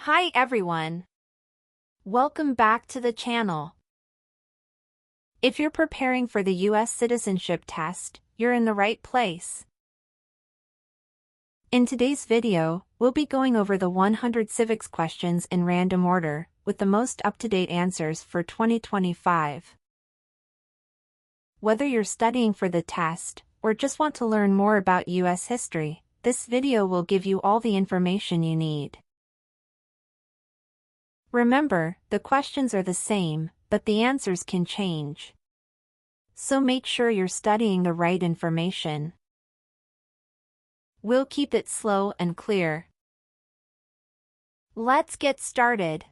Hi everyone. Welcome back to the channel. If you're preparing for the U.S. Citizenship Test, you're in the right place. In today's video, we'll be going over the 100 civics questions in random order, with the most up-to-date answers for 2025. Whether you're studying for the test, or just want to learn more about U.S. history, this video will give you all the information you need. Remember, the questions are the same, but the answers can change. So make sure you're studying the right information. We'll keep it slow and clear. Let's get started.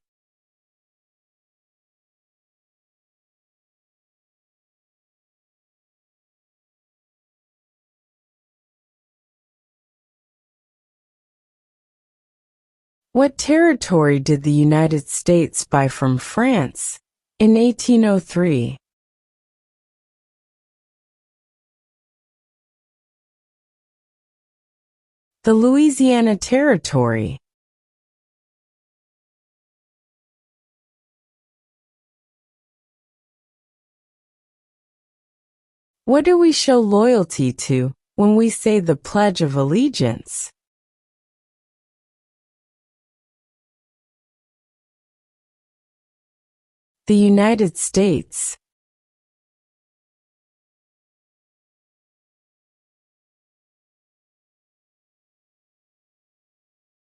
What territory did the United States buy from France in 1803? The Louisiana Territory. What do we show loyalty to when we say the Pledge of Allegiance? The United States.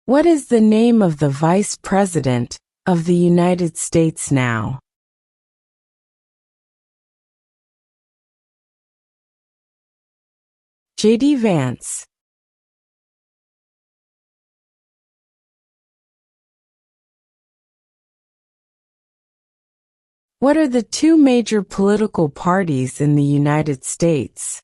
What is the name of the Vice President of the United States now? J.D. Vance. What are the two major political parties in the United States?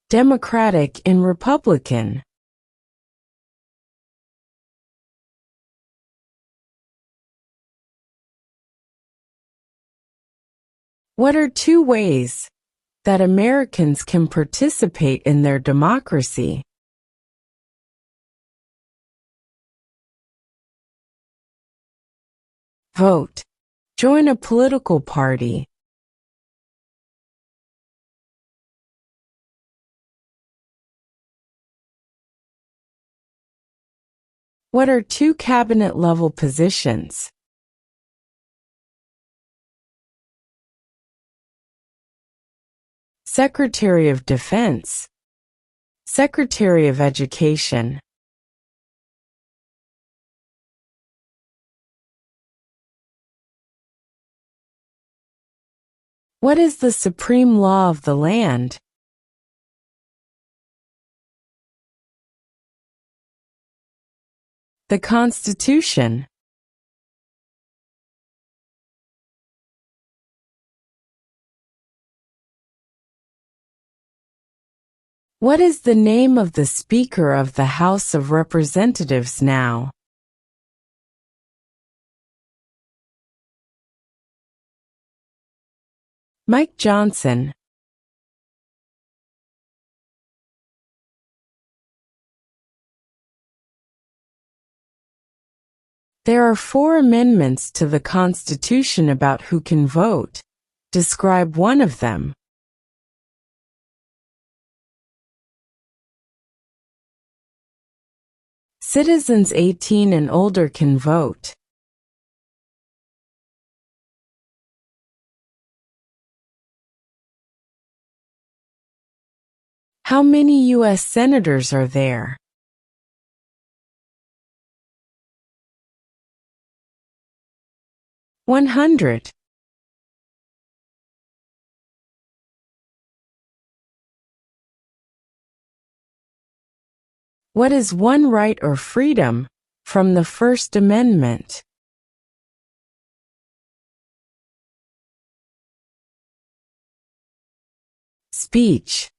Democratic and Republican. What are two ways that Americans can participate in their democracy? Vote. Join a political party. What are two cabinet-level positions? Secretary of Defense. Secretary of Education. What is the supreme law of the land? The Constitution. What is the name of the Speaker of the House of Representatives now? Mike Johnson. There are 4 amendments to the Constitution about who can vote. Describe one of them. Citizens 18 and older can vote. How many U.S. senators are there? $100. What is one right or freedom from the First Amendment? Speech.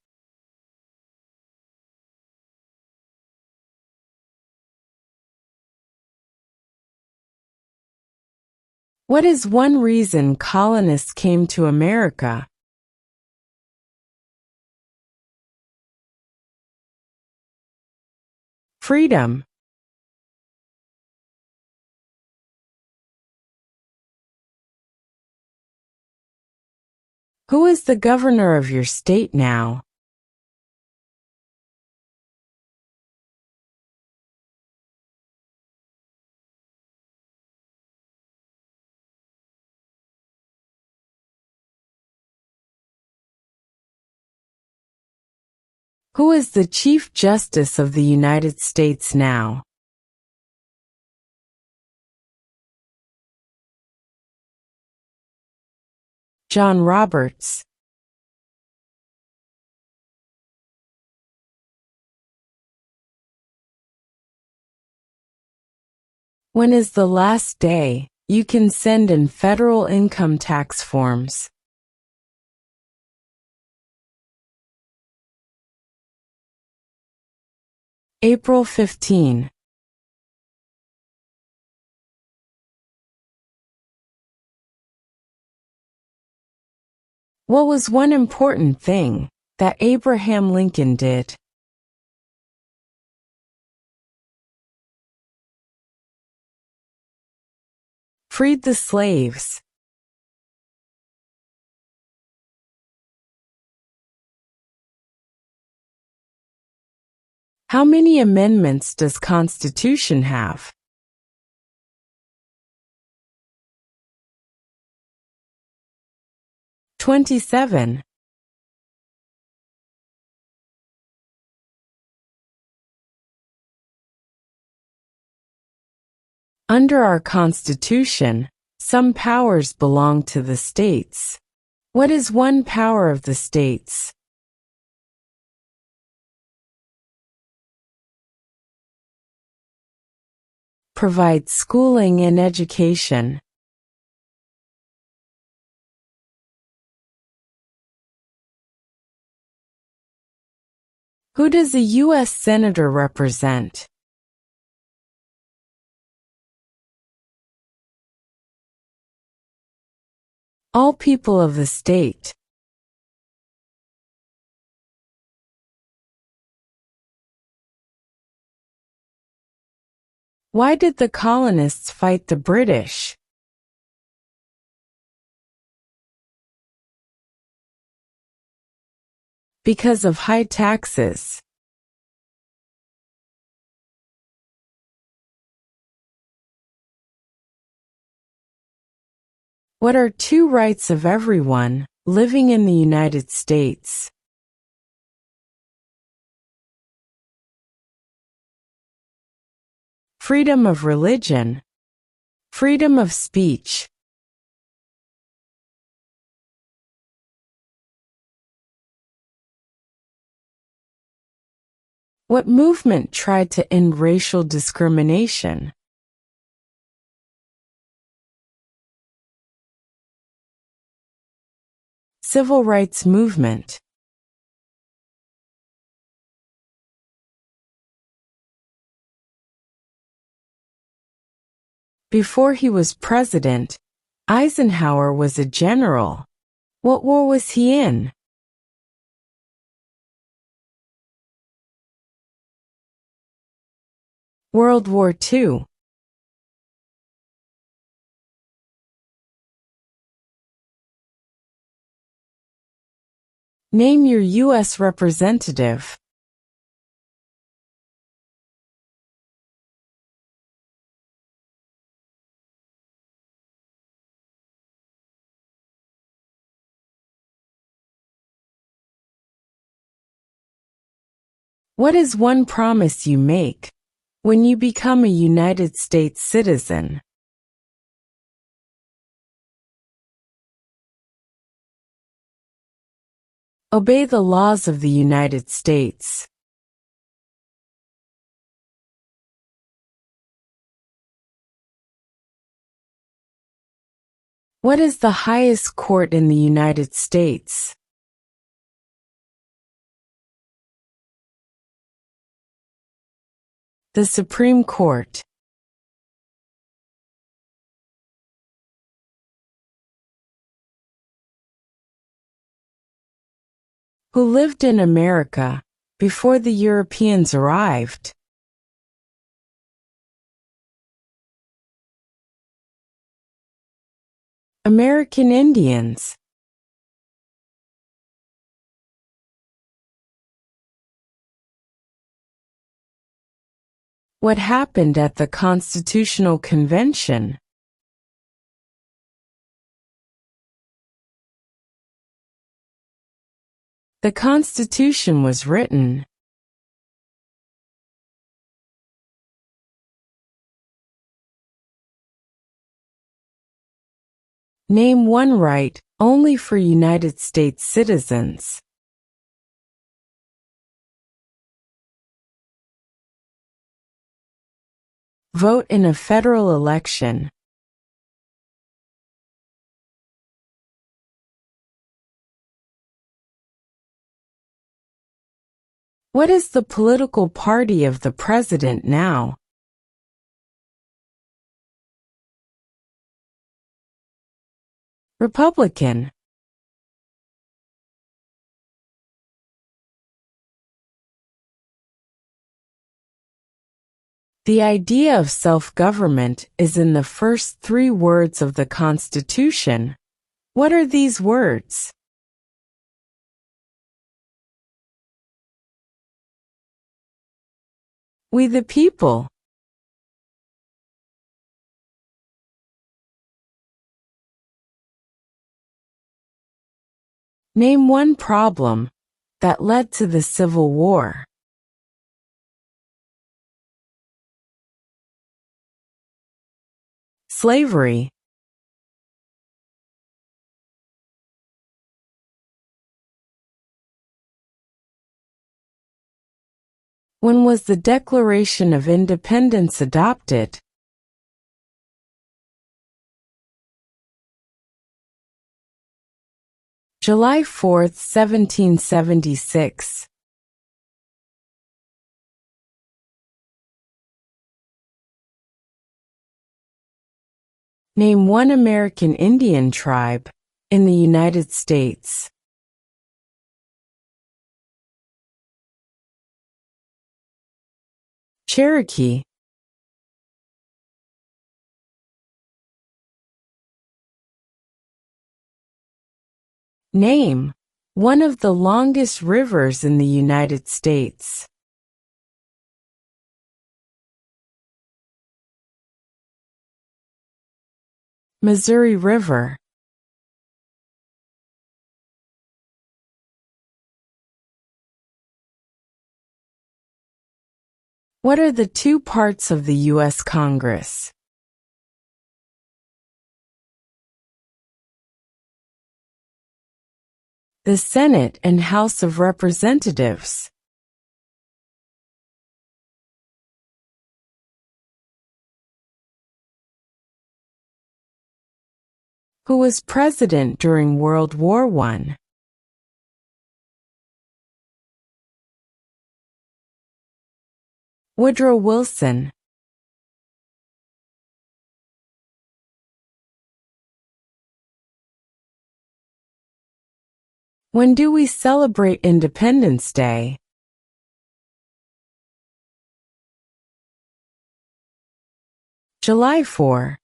What is one reason colonists came to America? Freedom. Who is the governor of your state now? Who is the Chief Justice of the United States now? John Roberts. When is the last day you can send in federal income tax forms? April 15. What was one important thing that Abraham Lincoln did? Freed the slaves. How many amendments does Constitution have? 27. Under our Constitution, some powers belong to the states. What is one power of the states? Provide schooling and education. Who does a U.S. Senator represent? All people of the state. Why did the colonists fight the British? Because of high taxes. What are two rights of everyone living in the United States? Freedom of religion. Freedom of speech. What movement tried to end racial discrimination? Civil rights movement. Before he was president, Eisenhower was a general. What war was he in? World War II. Name your U.S. representative. What is one promise you make when you become a United States citizen? Obey the laws of the United States. What is the highest court in the United States? The Supreme Court. Who lived in America before the Europeans arrived? American Indians. What happened at the Constitutional Convention? The Constitution was written. Name one right only for United States citizens. Vote in a federal election. What is the political party of the president now? Republican. The idea of self-government is in the first 3 words of the Constitution. What are these words? We the people. Name one problem that led to the Civil War. Slavery. When was the Declaration of Independence adopted? July 4, 1776. Name one American Indian tribe in the United States. Cherokee. Name one of the longest rivers in the United States. Missouri River. What are the 2 parts of the U.S. Congress? The Senate and House of Representatives. Who was president during World War I? Woodrow Wilson. When do we celebrate Independence Day? July 4.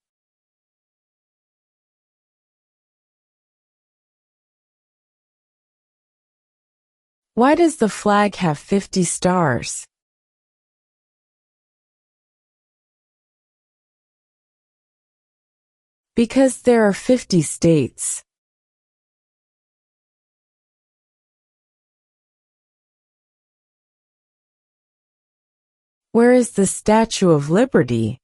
Why does the flag have 50 stars? Because there are 50 states. Where is the Statue of Liberty?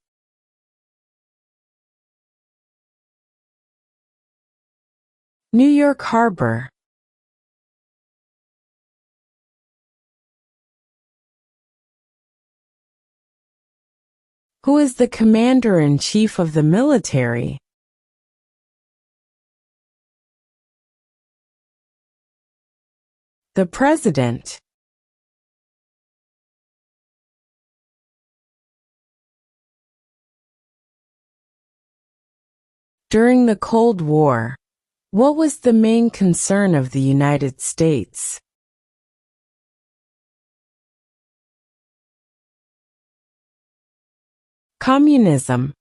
New York Harbor. Who is the commander-in-chief of the military? The president. During the Cold War, what was the main concern of the United States? Communism.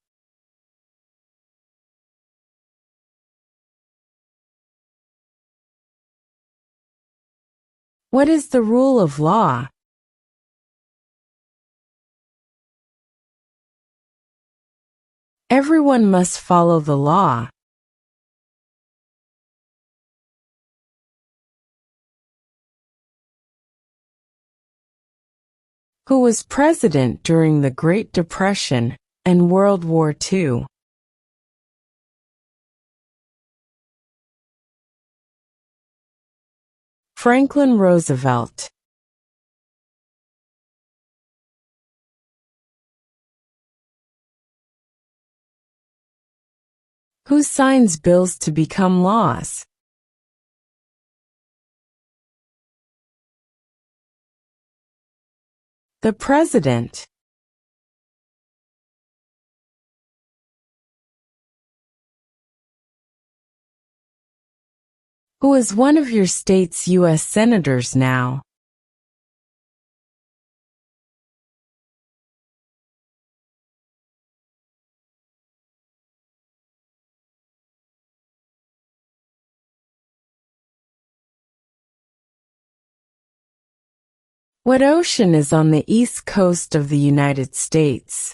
What is the rule of law? Everyone must follow the law. Who was president during the Great Depression and World War II? Franklin Roosevelt. Who signs bills to become laws? The President. Who is one of your state's U.S. senators now? What ocean is on the east coast of the United States?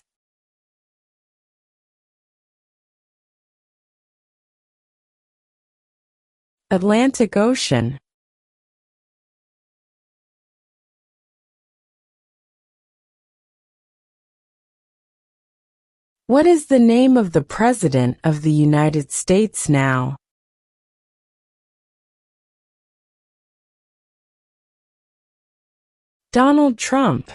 Atlantic Ocean. What is the name of the President of the United States now? Donald Trump.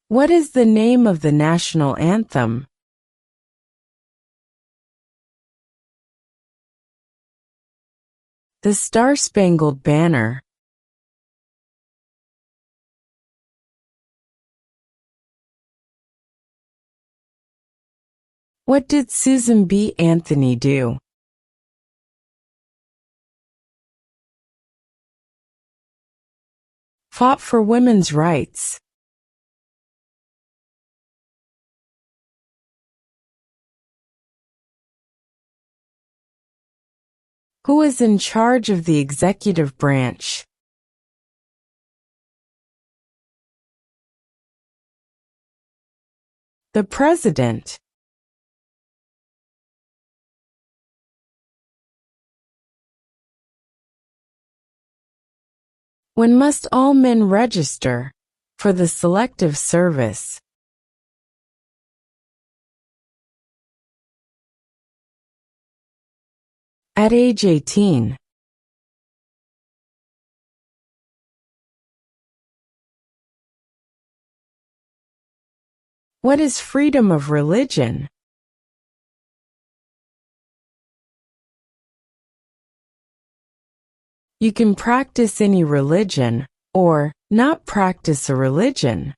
What is the name of the national anthem? The Star-Spangled Banner. What did Susan B. Anthony do? Fought for women's rights. Who is in charge of the executive branch? The President. When must all men register for the Selective Service? At age 18. What is freedom of religion? You can practice any religion, or not practice a religion.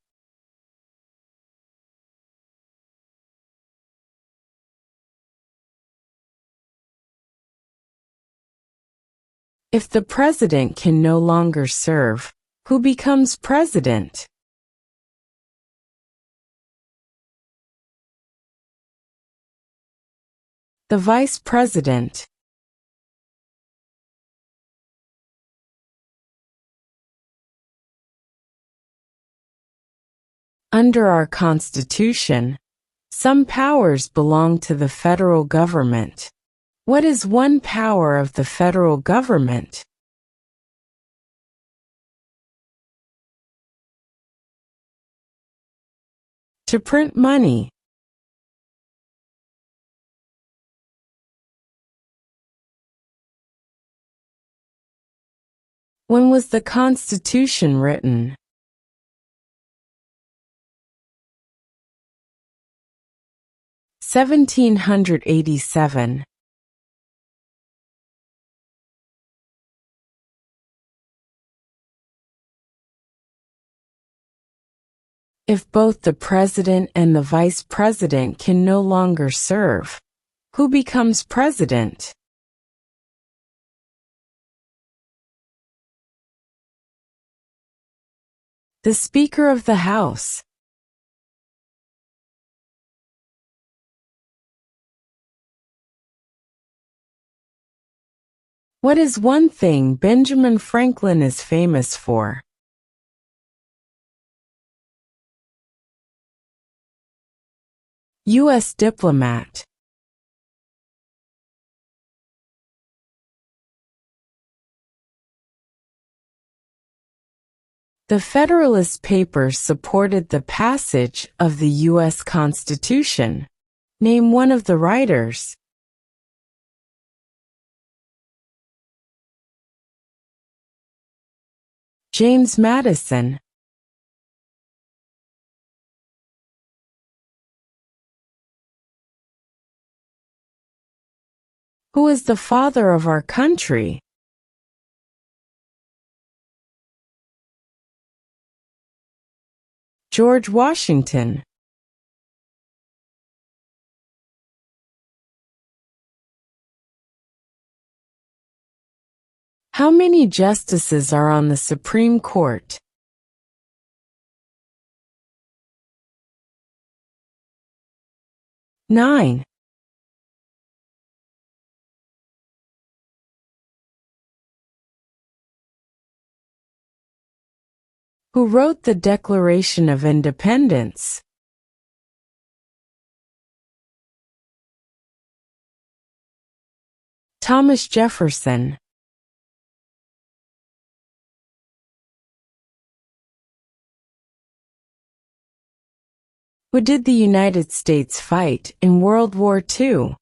If the president can no longer serve, who becomes president? The vice president. Under our Constitution, some powers belong to the federal government. What is one power of the federal government? To print money. When was the Constitution written? 1787. If both the president and the vice president can no longer serve, who becomes president? The Speaker of the House. What is one thing Benjamin Franklin is famous for? U.S. diplomat. The Federalist Papers supported the passage of the U.S. Constitution. Name one of the writers. James Madison. Who is the father of our country? George Washington. How many justices are on the Supreme Court? Nine. Who wrote the Declaration of Independence? Thomas Jefferson. Who did the United States fight in World War II?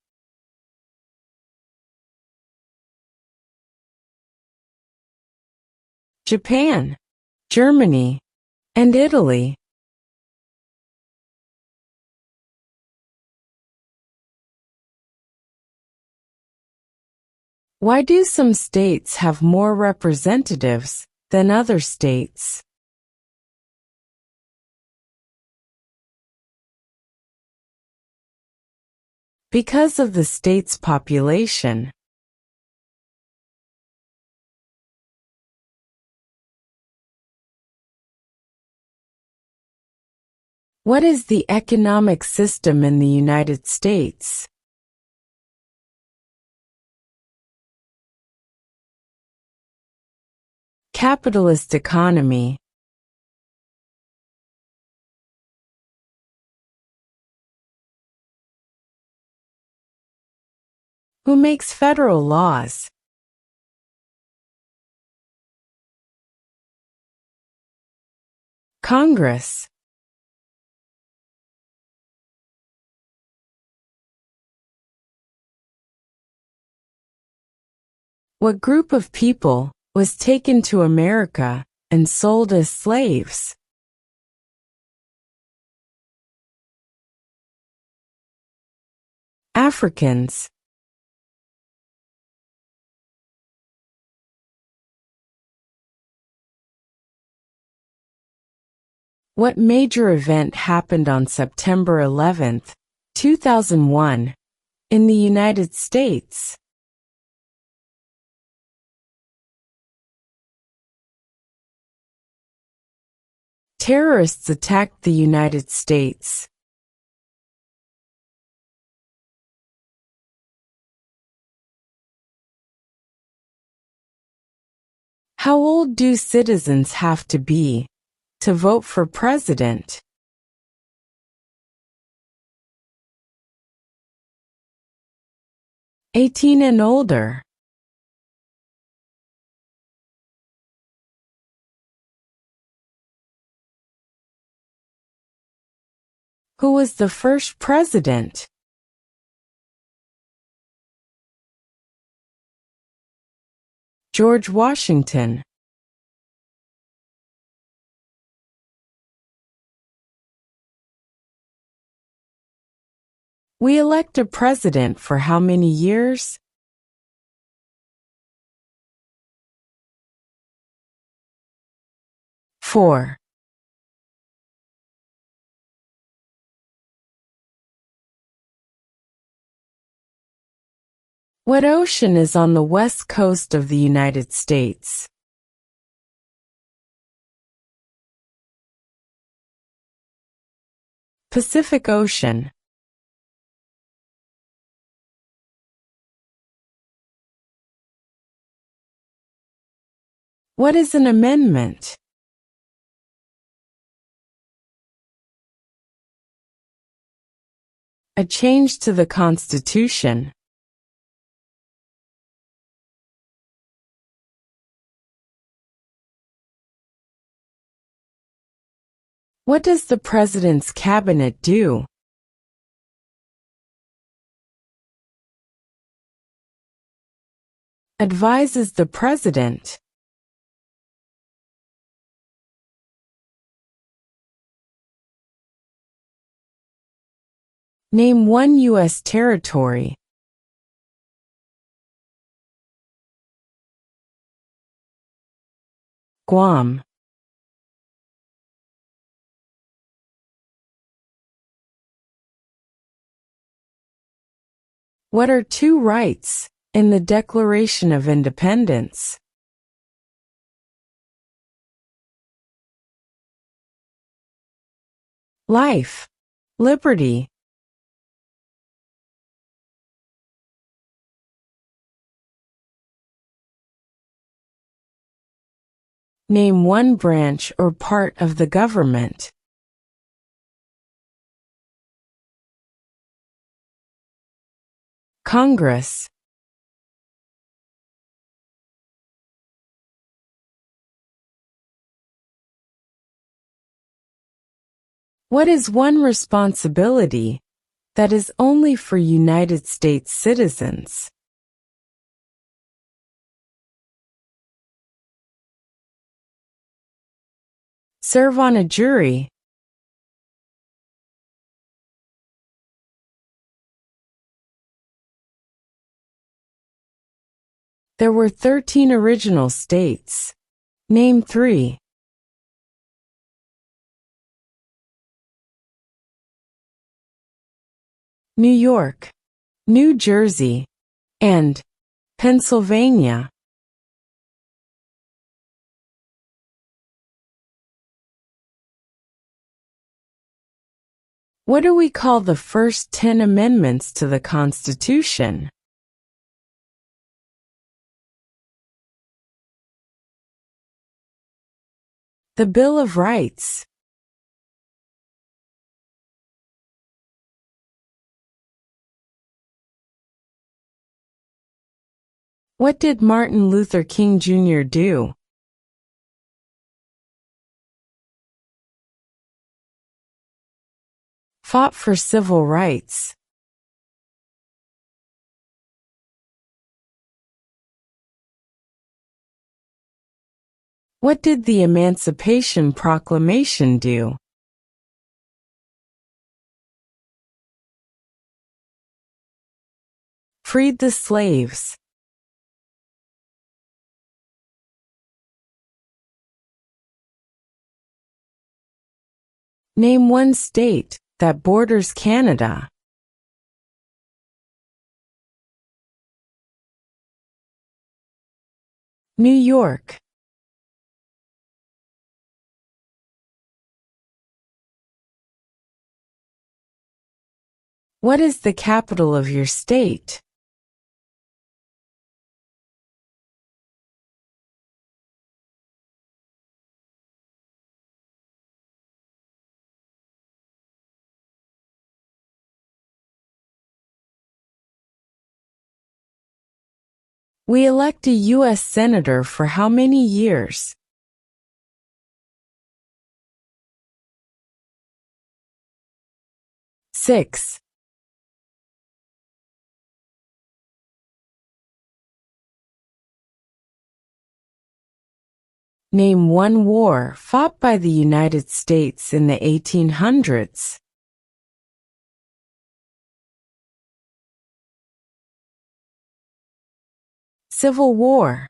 Japan, Germany, and Italy. Why do some states have more representatives than other states? Because of the state's population. What is the economic system in the United States? Capitalist economy. Who makes federal laws? Congress. What group of people was taken to America and sold as slaves? Africans. What major event happened on September 11, 2001, in the United States? Terrorists attacked the United States. How old do citizens have to be to vote for president? 18 and older. Who was the first president? George Washington. We elect a president for how many years? 4. What ocean is on the west coast of the United States? Pacific Ocean. What is an amendment? A change to the Constitution. What does the President's Cabinet do? Advises the President. Name one U.S. territory. Guam. What are two rights in the Declaration of Independence? Life, liberty. Name one branch or part of the government. Congress. What is one responsibility that is only for United States citizens? Serve on a jury. There were 13 original states. Name 3. New York, New Jersey, and Pennsylvania. What do we call the first 10 amendments to the Constitution? The Bill of Rights. What did Martin Luther King Jr. do? Fought for civil rights. What did the Emancipation Proclamation do? Freed the slaves. Name one state that borders Canada. New York. What is the capital of your state? We elect a U.S. Senator for how many years? 6. Name one war fought by the United States in the 1800s. Civil War.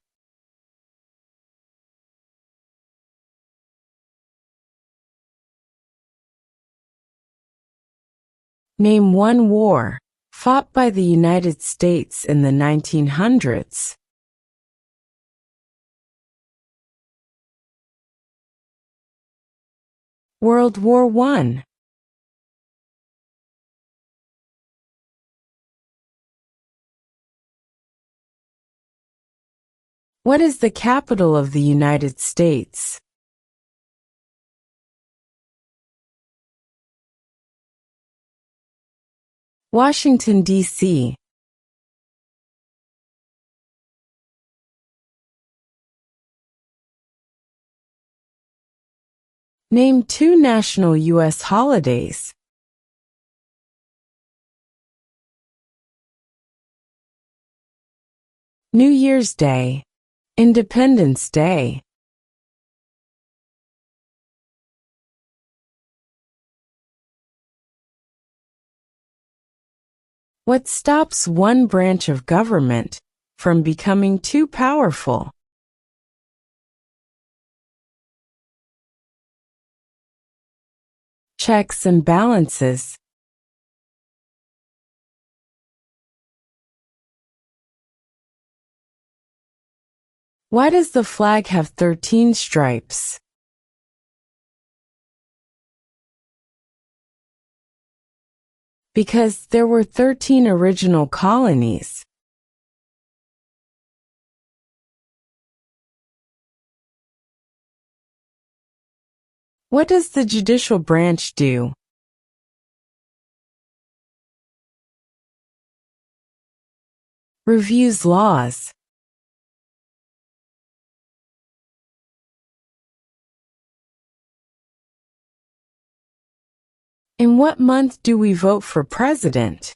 Name one war fought by the United States in the 1900s. World War I. What is the capital of the United States? Washington, D.C. Name 2 national U.S. holidays. New Year's Day, Independence Day. What stops one branch of government from becoming too powerful? Checks and balances. Why does the flag have 13 stripes? Because there were 13 original colonies. What does the judicial branch do? Reviews laws. In what month do we vote for president?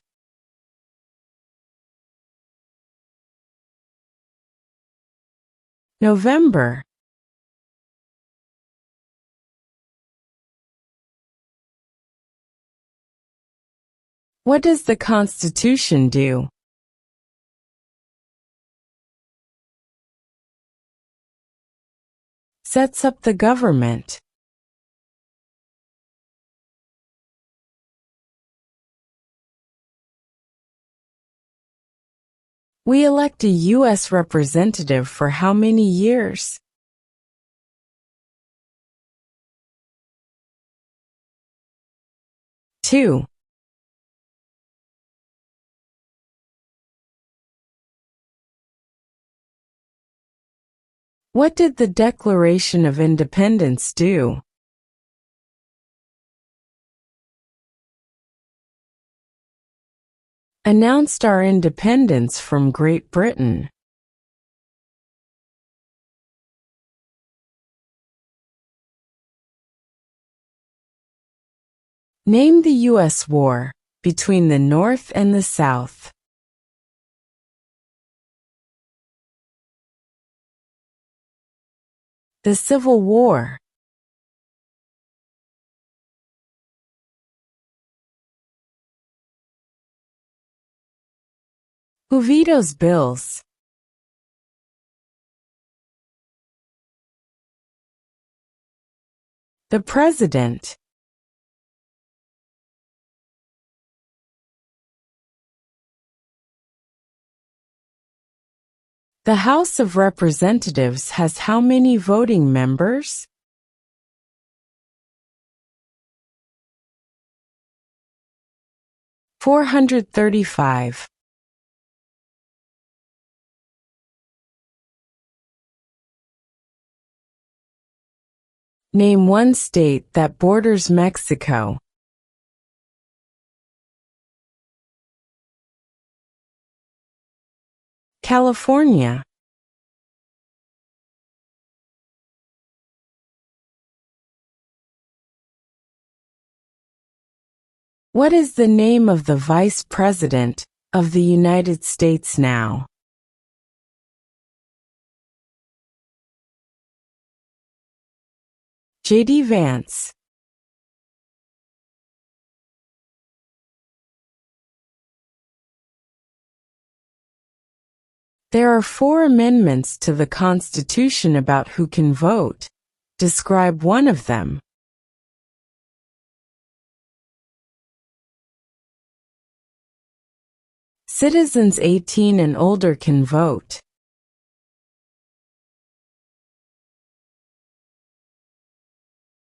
November. What does the Constitution do? Sets up the government. We elect a U.S. representative for how many years? Two. What did the Declaration of Independence do? Announced our independence from Great Britain. Name the U.S. war between the North and the South. The Civil War. Who vetoes bills? The President. The House of Representatives has how many voting members? 435. Name one state that borders Mexico. California. What is the name of the Vice President of the United States now? J.D. Vance. There are 4 amendments to the Constitution about who can vote. Describe one of them. Citizens 18 and older can vote.